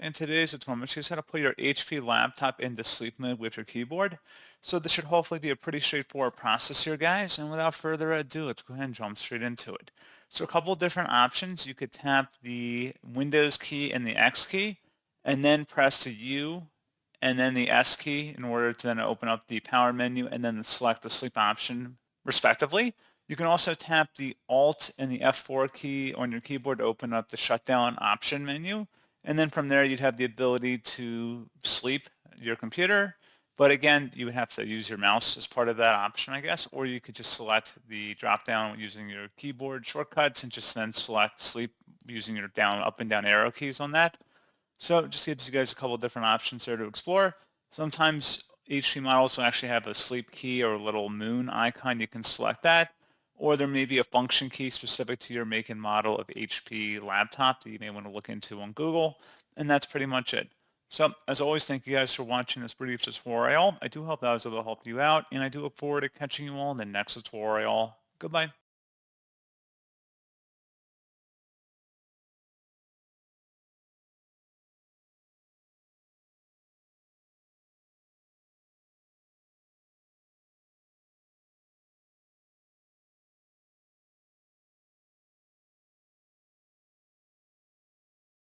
In today's tutorial, I'm going to show you how to put your HP laptop into sleep mode with your keyboard. So this should hopefully be a pretty straightforward process here, guys. And without further ado, let's go ahead and jump straight into it. So a couple of different options. You could tap the Windows key and the X key, and then press the U and then the S key in order to then open up the power menu and then select the sleep option respectively. You can also tap the Alt and the F4 key on your keyboard to open up the shutdown option menu. And then from there, you'd have the ability to sleep your computer. But again, you would have to use your mouse as part of that option, I guess, or you could just select the drop down using your keyboard shortcuts and just then select sleep using your down, up and down arrow keys on that. So it just gives you guys a couple of different options there to explore. Sometimes HP models will actually have a sleep key or a little moon icon. You can select that. Or there may be a function key specific to your make and model of HP laptop that you may want to look into on Google. And that's pretty much it. So as always, thank you guys for watching this brief tutorial. I do hope that I was able to help you out, and I do look forward to catching you all in the next tutorial. Goodbye.